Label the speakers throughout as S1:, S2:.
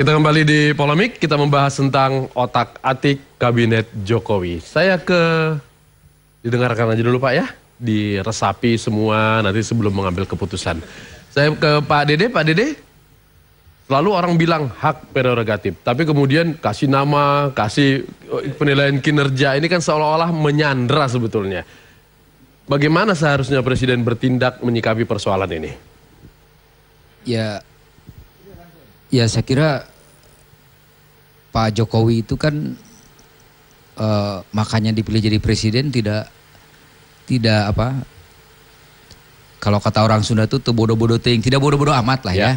S1: Kita kembali di Polemik, kita membahas tentang otak-atik Kabinet Jokowi. Saya didengarkan aja dulu Pak ya, diresapi semua nanti sebelum mengambil keputusan. Saya ke Pak Dede, selalu orang bilang hak prerogatif, tapi kemudian kasih nama, kasih penilaian kinerja, ini kan seolah-olah menyandra sebetulnya. Bagaimana seharusnya Presiden bertindak menyikapi persoalan ini?
S2: Ya saya kira Pak Jokowi itu kan makanya dipilih jadi presiden tidak apa, kalau kata orang Sunda itu bodoh-bodoh ting, tidak bodoh-bodoh amat lah ya.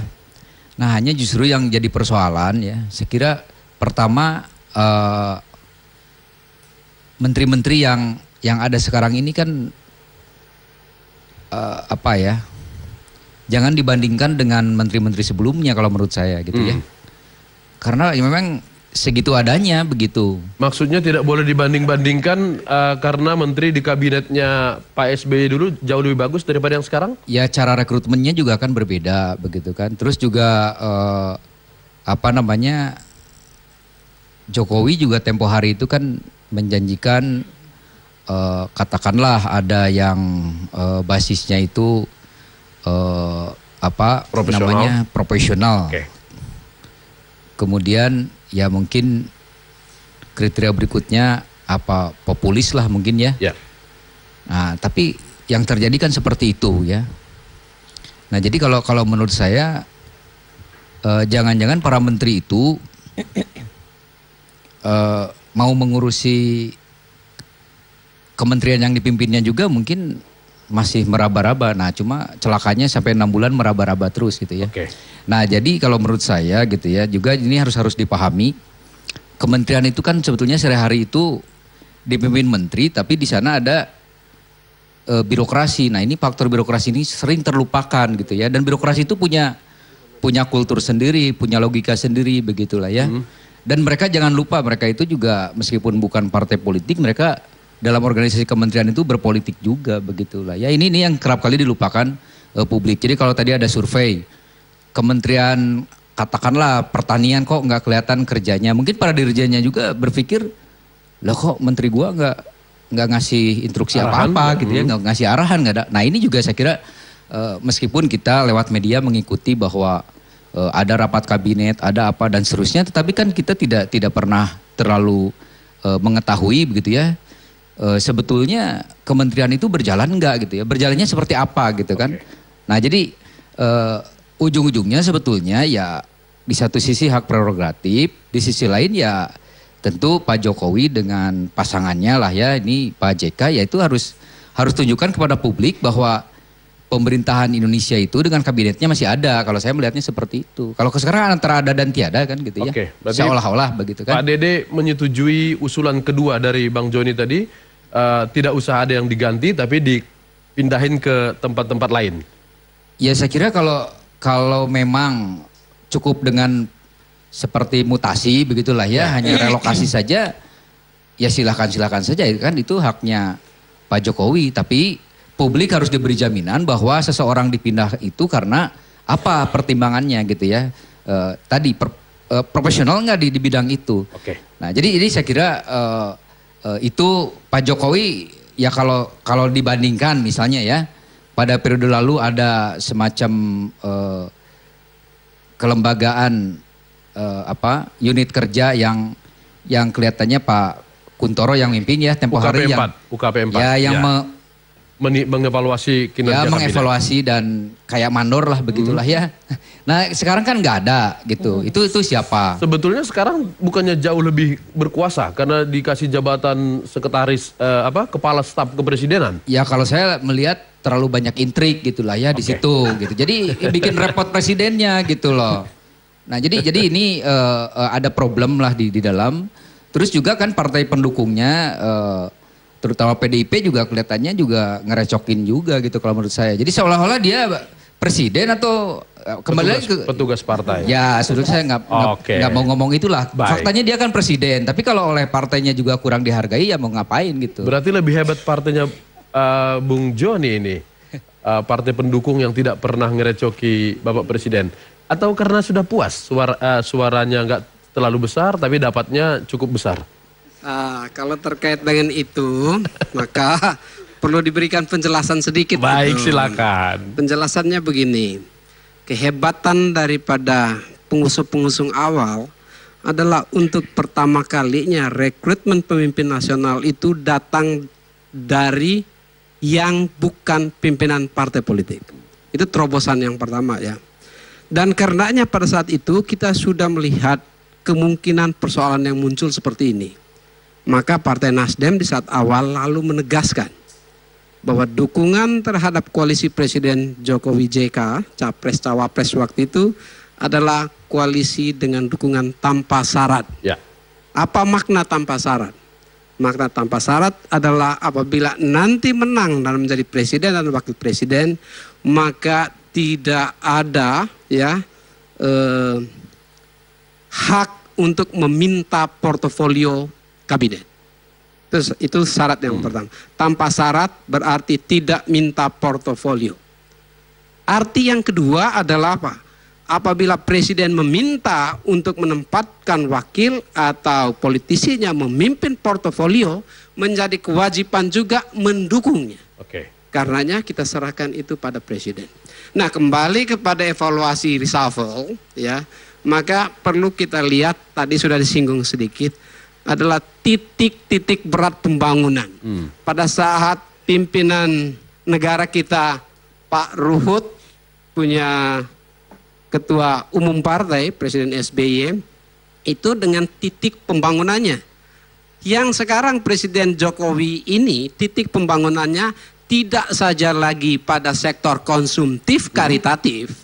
S2: Nah hanya justru yang jadi persoalan ya, saya kira pertama menteri-menteri yang ada sekarang ini kan jangan dibandingkan dengan menteri-menteri sebelumnya kalau menurut saya gitu ya. Karena ya memang segitu adanya begitu.
S1: Maksudnya tidak boleh dibanding-bandingkan karena menteri di kabinetnya Pak SBY dulu jauh lebih bagus daripada yang sekarang?
S2: Ya cara rekrutmennya juga kan berbeda begitu kan. Terus juga Jokowi juga tempo hari itu kan menjanjikan katakanlah ada yang basisnya itu profesional.
S1: Okay.
S2: Kemudian ya mungkin kriteria berikutnya populis lah mungkin ya. Nah tapi yang terjadi kan seperti itu ya. Nah jadi kalau menurut saya jangan-jangan para menteri itu mau mengurusi kementerian yang dipimpinnya juga mungkin masih meraba-raba. Nah cuma celakanya sampai 6 bulan meraba-raba terus gitu ya.
S1: Okay.
S2: Nah jadi kalau menurut saya gitu ya, juga ini harus dipahami. Kementerian itu kan sebetulnya sehari-hari itu dipimpin menteri, tapi di sana ada birokrasi. Nah ini faktor birokrasi ini sering terlupakan gitu ya. Dan birokrasi itu punya kultur sendiri, punya logika sendiri begitulah ya. Dan mereka jangan lupa, mereka itu juga meskipun bukan partai politik, mereka dalam organisasi kementerian itu berpolitik juga begitulah ya. Ini yang kerap kali dilupakan publik. Jadi kalau tadi ada survei kementerian katakanlah pertanian kok nggak kelihatan kerjanya, mungkin para dirjennya juga berpikir lah kok menteri gua nggak ngasih instruksi apa-apa gitu ya, nggak ngasih arahan, nggak ada. Nah ini juga saya kira meskipun kita lewat media mengikuti bahwa ada rapat kabinet, ada apa dan seterusnya, tetapi kan kita tidak pernah terlalu mengetahui begitu ya. Sebetulnya kementerian itu berjalan enggak gitu ya, berjalannya seperti apa gitu kan. Nah jadi ujung-ujungnya sebetulnya ya di satu sisi hak prerogatif, di sisi lain ya tentu Pak Jokowi dengan pasangannya lah ya, ini Pak JK, ya itu harus tunjukkan kepada publik bahwa pemerintahan Indonesia itu dengan kabinetnya masih ada. Kalau saya melihatnya seperti itu. Kalau sekarang antara ada dan tiada kan gitu ya. Seolah-olah begitu kan.
S1: Pak Dede menyetujui usulan kedua dari Bang Joni tadi. Tidak usah ada yang diganti tapi dipindahin ke tempat-tempat lain.
S2: Ya saya kira kalau memang cukup dengan seperti mutasi begitulah ya, hanya relokasi saja, ya silakan saja kan, itu haknya Pak Jokowi. Tapi publik harus diberi jaminan bahwa seseorang dipindah itu karena apa pertimbangannya gitu ya. Profesional nggak di bidang itu. Nah jadi ini saya kira itu Pak Jokowi ya kalau dibandingkan misalnya ya pada periode lalu ada semacam kelembagaan unit kerja yang kelihatannya Pak Kuntoro yang mimpin ya tempo hari
S1: UKP 4
S2: ya yang
S1: mengevaluasi kinerja
S2: mengevaluasi dan kayak mandor lah begitulah ya. Nah sekarang kan nggak ada gitu. Itu siapa?
S1: Sebetulnya sekarang bukannya jauh lebih berkuasa karena dikasih jabatan sekretaris kepala staf kepresidenan.
S2: Ya kalau saya melihat terlalu banyak intrik gitulah ya di situ gitu. Jadi bikin repot presidennya gitu loh. Nah jadi ini ada problem lah di dalam. Terus juga kan partai pendukungnya terutama PDIP juga kelihatannya juga ngerecokin juga gitu kalau menurut saya. Jadi seolah-olah dia presiden atau kembali lagi ke
S1: petugas partai.
S2: Ya sebetulnya saya nggak mau ngomong itulah. Faktanya dia kan presiden. Tapi kalau oleh partainya juga kurang dihargai ya mau ngapain gitu.
S1: Berarti lebih hebat partainya Bung Joni ini. Partai pendukung yang tidak pernah ngerecoki Bapak Presiden. Atau karena sudah puas suaranya nggak terlalu besar tapi dapatnya cukup besar?
S3: Kalau terkait dengan itu, maka perlu diberikan penjelasan sedikit.
S1: Baik, silakan.
S3: Penjelasannya begini, kehebatan daripada pengusung-pengusung awal adalah untuk pertama kalinya rekrutmen pemimpin nasional itu datang dari yang bukan pimpinan partai politik. Itu terobosan yang pertama ya. Dan karenanya pada saat itu kita sudah melihat kemungkinan persoalan yang muncul seperti ini. Maka Partai Nasdem di saat awal lalu menegaskan bahwa dukungan terhadap koalisi Presiden Jokowi JK, Capres-Cawapres waktu itu adalah koalisi dengan dukungan tanpa syarat.
S1: Ya.
S3: Apa makna tanpa syarat? Makna tanpa syarat adalah apabila nanti menang dan menjadi presiden dan wakil presiden, maka tidak ada ya hak untuk meminta portofolio kabinet. Itu syarat yang pertama. Tanpa syarat berarti tidak minta portofolio. Arti yang kedua adalah apa? Apabila presiden meminta untuk menempatkan wakil atau politisinya memimpin portofolio, menjadi kewajiban juga mendukungnya.
S1: Oke.
S3: Karenanya kita serahkan itu pada presiden. Nah, kembali kepada evaluasi reshuffle ya, maka perlu kita lihat, tadi sudah disinggung sedikit, adalah titik-titik berat pembangunan. Pada saat pimpinan negara kita Pak Ruhut punya ketua umum partai, Presiden SBY, itu dengan titik pembangunannya. Yang sekarang Presiden Jokowi ini titik pembangunannya tidak saja lagi pada sektor konsumtif karitatif,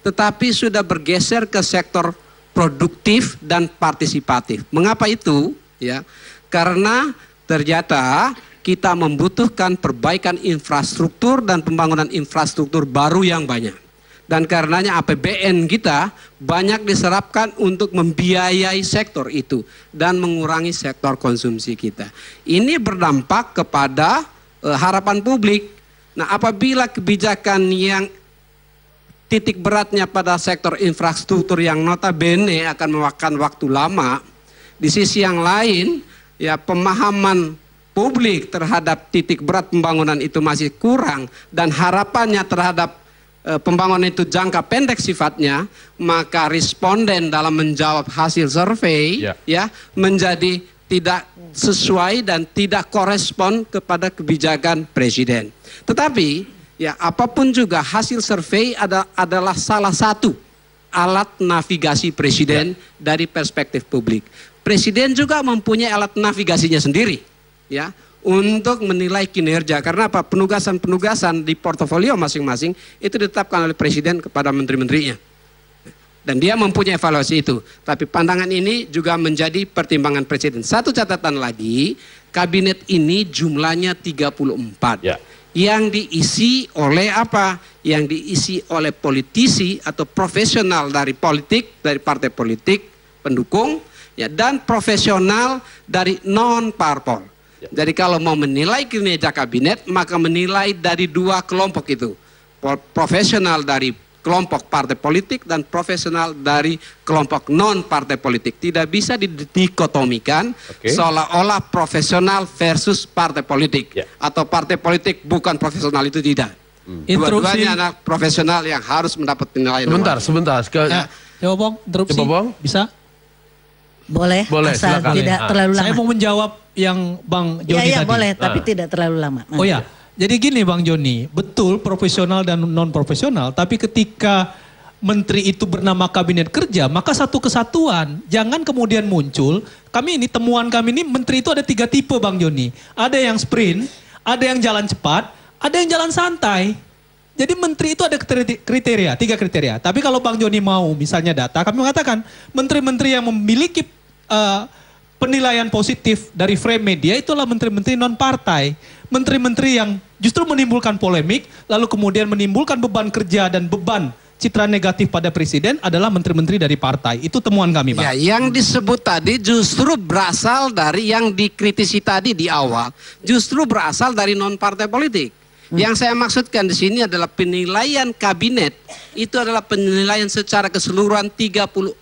S3: tetapi sudah bergeser ke sektor produktif dan partisipatif. Mengapa itu? Ya, karena ternyata kita membutuhkan perbaikan infrastruktur dan pembangunan infrastruktur baru yang banyak. Dan karenanya APBN kita banyak diserapkan untuk membiayai sektor itu dan mengurangi sektor konsumsi kita. Ini berdampak kepada harapan publik. Nah, apabila kebijakan yang titik beratnya pada sektor infrastruktur yang notabene akan memakan waktu lama, di sisi yang lain ya pemahaman publik terhadap titik berat pembangunan itu masih kurang dan harapannya terhadap pembangunan itu jangka pendek sifatnya, maka responden dalam menjawab hasil survei ya menjadi tidak sesuai dan tidak korespon kepada kebijakan presiden. Tetapi ya apapun juga hasil survei adalah salah satu alat navigasi presiden dari perspektif publik. Presiden juga mempunyai alat navigasinya sendiri ya untuk menilai kinerja, karena apa? Penugasan-penugasan di portofolio masing-masing itu ditetapkan oleh presiden kepada menteri-menterinya. Dan dia mempunyai evaluasi itu. Tapi pandangan ini juga menjadi pertimbangan presiden. Satu catatan lagi, kabinet ini jumlahnya 34. Ya. Yang diisi oleh apa? Yang diisi oleh politisi atau profesional dari politik, dari partai politik, pendukung, ya, dan profesional dari non-parpol. Jadi kalau mau menilai kinerja kabinet, maka menilai dari dua kelompok itu. Profesional dari kelompok partai politik dan profesional dari kelompok non-partai politik. Tidak bisa didikotomikan seolah-olah profesional versus partai politik. Atau partai politik bukan profesional, itu tidak. Dua-duanya anak profesional yang harus mendapat penilaian.
S1: Sebentar.
S4: Coba Bang, interupsi. Bisa?
S5: Boleh, asal silakan. Tidak terlalu lama.
S4: Saya mau menjawab yang Bang Joni tadi.
S5: Boleh, tapi tidak terlalu lama.
S4: Oh ya, jadi gini Bang Joni, betul profesional dan non profesional, tapi ketika menteri itu bernama kabinet kerja, maka satu kesatuan. Jangan kemudian muncul, temuan kami ini menteri itu ada 3 tipe Bang Joni. Ada yang sprint, ada yang jalan cepat, ada yang jalan santai. Jadi menteri itu ada kriteria, 3 kriteria. Tapi kalau Bang Joni mau misalnya data, kami mengatakan menteri-menteri yang memiliki penilaian positif dari frame media itulah menteri-menteri non partai. Menteri-menteri yang justru menimbulkan polemik, lalu kemudian menimbulkan beban kerja dan beban citra negatif pada presiden adalah menteri-menteri dari partai. Itu temuan kami, Pak.
S3: Ya, yang disebut tadi justru berasal dari yang dikritisi tadi di awal, justru berasal dari non partai politik. Yang saya maksudkan di sini adalah penilaian kabinet itu adalah penilaian secara keseluruhan 34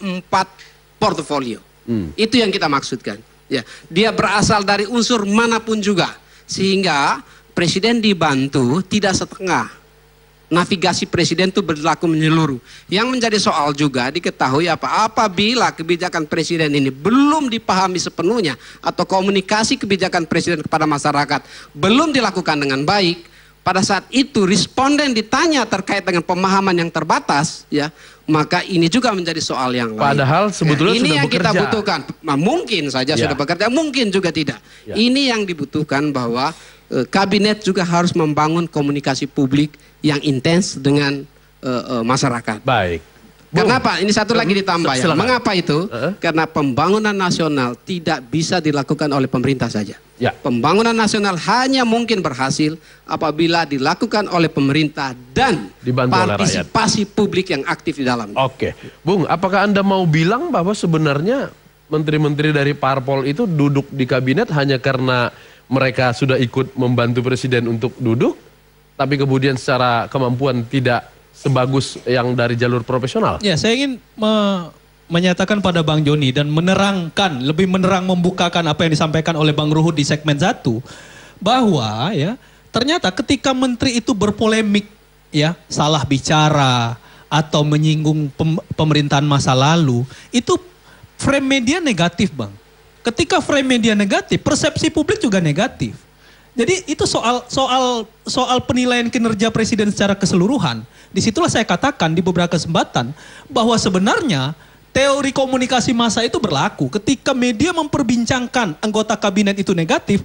S3: portofolio. Itu yang kita maksudkan. Ya, dia berasal dari unsur manapun juga, sehingga presiden dibantu tidak setengah. Navigasi presiden itu berlaku menyeluruh. Yang menjadi soal juga diketahui apabila kebijakan presiden ini belum dipahami sepenuhnya atau komunikasi kebijakan presiden kepada masyarakat belum dilakukan dengan baik, pada saat itu responden ditanya terkait dengan pemahaman yang terbatas, ya, maka ini juga menjadi soal yang lain.
S1: Padahal sebetulnya
S3: ini
S1: sudah
S3: yang
S1: bekerja.
S3: kita butuhkan. Mungkin saja sudah bekerja, mungkin juga tidak. Ini yang dibutuhkan, bahwa kabinet juga harus membangun komunikasi publik yang intens dengan masyarakat.
S1: Baik.
S3: Kenapa? Ini satu lagi ditambah ya.
S1: Silakan.
S3: Mengapa itu? Karena pembangunan nasional tidak bisa dilakukan oleh pemerintah saja.
S1: Ya.
S3: Pembangunan nasional hanya mungkin berhasil apabila dilakukan oleh pemerintah dan
S1: Dibantu oleh
S3: partisipasi publik yang aktif di dalamnya.
S1: Oke. Bung, apakah Anda mau bilang bahwa sebenarnya menteri-menteri dari parpol itu duduk di kabinet hanya karena mereka sudah ikut membantu presiden untuk duduk, tapi kemudian secara kemampuan tidak sebagus yang dari jalur profesional?
S4: Ya, saya ingin menyatakan pada Bang Joni dan menerangkan, lebih menerang membukakan apa yang disampaikan oleh Bang Ruhut di segmen 1, bahwa ya ternyata ketika menteri itu berpolemik, ya, salah bicara atau menyinggung pemerintahan masa lalu, itu frame media negatif, Bang. Ketika frame media negatif, persepsi publik juga negatif. Jadi itu soal penilaian kinerja presiden secara keseluruhan. Disitulah saya katakan di beberapa kesempatan bahwa sebenarnya teori komunikasi massa itu berlaku. Ketika media memperbincangkan anggota kabinet itu negatif,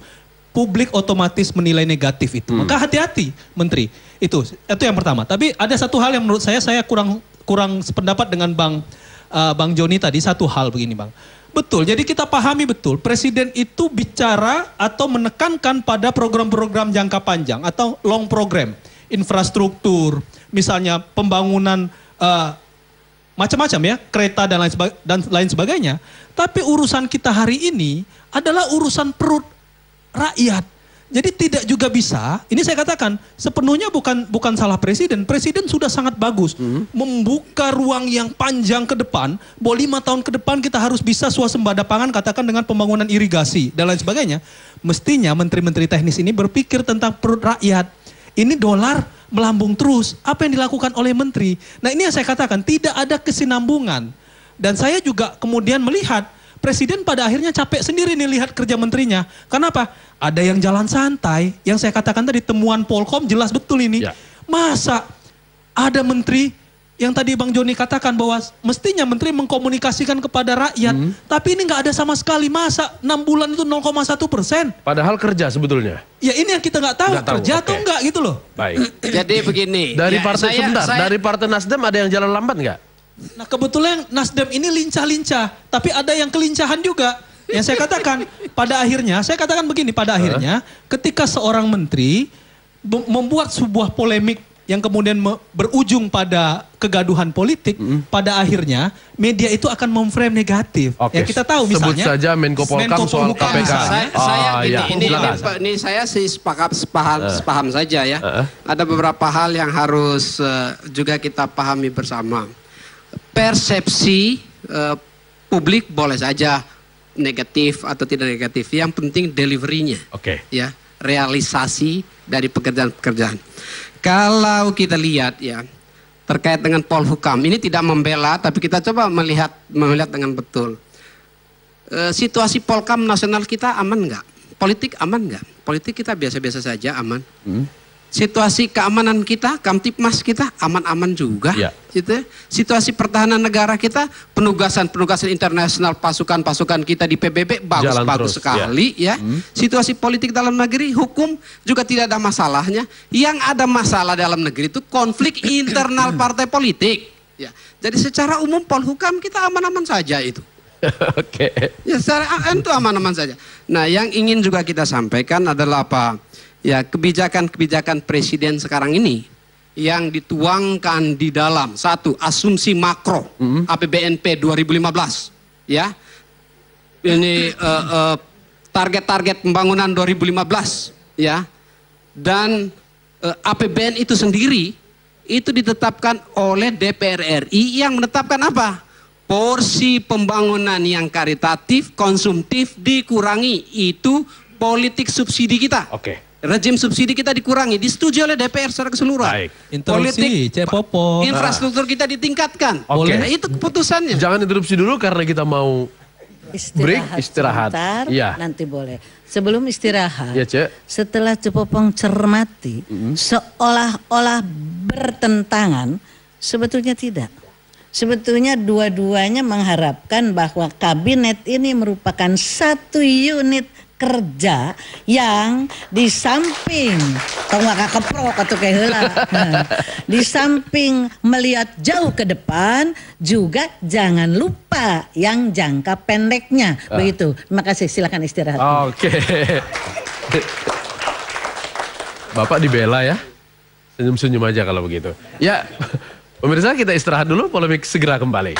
S4: publik otomatis menilai negatif itu. Maka hati-hati, Menteri. Itu yang pertama. Tapi ada satu hal yang menurut saya kurang sependapat dengan Bang Joni tadi. Satu hal begini, Bang. Betul, jadi kita pahami betul, presiden itu bicara atau menekankan pada program-program jangka panjang atau long program, infrastruktur, misalnya pembangunan macam-macam ya, kereta dan lain sebagainya. Tapi urusan kita hari ini adalah urusan perut rakyat. Jadi tidak juga bisa, ini saya katakan sepenuhnya bukan salah presiden. Presiden sudah sangat bagus membuka ruang yang panjang ke depan, bahwa 5 tahun ke depan kita harus bisa swasembada pangan, katakan dengan pembangunan irigasi dan lain sebagainya. Mestinya menteri-menteri teknis ini berpikir tentang perut rakyat. Ini dolar melambung terus, apa yang dilakukan oleh menteri? Nah, ini yang saya katakan tidak ada kesinambungan. Dan saya juga kemudian melihat presiden pada akhirnya capek sendiri nih lihat kerja menterinya. Kenapa? Ada yang jalan santai, yang saya katakan tadi temuan Polkom jelas betul ini. Ya. Masa ada menteri yang tadi Bang Joni katakan bahwa mestinya menteri mengkomunikasikan kepada rakyat, tapi ini nggak ada sama sekali. Masa 6 bulan itu 0,1%.
S1: Padahal kerja sebetulnya.
S4: Ya ini yang kita nggak tahu, kerja atau enggak gitu loh.
S1: Baik.
S3: Jadi begini.
S1: Dari partai dari partai Nasdem ada yang jalan lambat nggak?
S4: Nah kebetulan Nasdem ini lincah-lincah, tapi ada yang kelincahan juga. Yang saya katakan pada akhirnya, saya katakan begini, pada akhirnya ketika seorang menteri membuat sebuah polemik yang kemudian berujung pada kegaduhan politik, pada akhirnya media itu akan memframe negatif.
S1: Oke.
S4: Ya kita tahu misalnya.
S1: Sebut saja Menko Polkam soal KPK.
S3: Ini saya sih sepaham saja ya. Ada beberapa hal yang harus juga kita pahami bersama. Persepsi publik boleh saja negatif atau tidak negatif. Yang penting deliverynya, ya, realisasi dari pekerjaan-pekerjaan. Kalau kita lihat ya terkait dengan Polhukam, ini tidak membela, tapi kita coba melihat dengan betul. Situasi Polkam nasional kita aman nggak? Politik aman nggak? Politik kita biasa-biasa saja, aman. Situasi keamanan kita, Kamtipmas kita aman-aman juga. Ya. Gitu. Situasi pertahanan negara kita, penugasan internasional pasukan kita di PBB bagus sekali. Ya. Situasi politik dalam negeri, hukum juga tidak ada masalahnya. Yang ada masalah dalam negeri itu konflik internal partai politik. Ya. Jadi secara umum Polhukam kita aman-aman saja itu.
S1: Oke.
S3: Ya, secara itu aman-aman saja. Nah, yang ingin juga kita sampaikan adalah apa? Ya, kebijakan-kebijakan presiden sekarang ini yang dituangkan di dalam satu asumsi makro APBNP 2015, ya. Ini target-target pembangunan 2015, ya. Dan APBN itu sendiri itu ditetapkan oleh DPR RI yang menetapkan apa? Porsi pembangunan yang karitatif, konsumtif dikurangi. Itu politik subsidi kita.
S1: Oke.
S3: Rejim subsidi kita dikurangi, disetujui oleh DPR secara keseluruhan.
S1: Baik.
S4: Interupsi, Cepopo.
S3: Infrastruktur kita ditingkatkan.
S1: Oke.
S3: Nah, itu keputusannya.
S1: Jangan interupsi dulu karena kita mau istirahat.
S5: Sebentar,
S1: Iya.
S5: nanti boleh. Sebelum istirahat,
S1: Iya, Cek.
S5: setelah Cepopong cermati, seolah-olah bertentangan, sebetulnya tidak. Sebetulnya dua-duanya mengharapkan bahwa kabinet ini merupakan satu unit kerja yang di samping di samping melihat jauh ke depan juga jangan lupa yang jangka pendeknya. Begitu. Terima kasih, silakan istirahat.
S1: Oke. Bapak dibela ya. Senyum-senyum aja kalau begitu. Ya, pemirsa kita istirahat dulu, polemik segera kembali.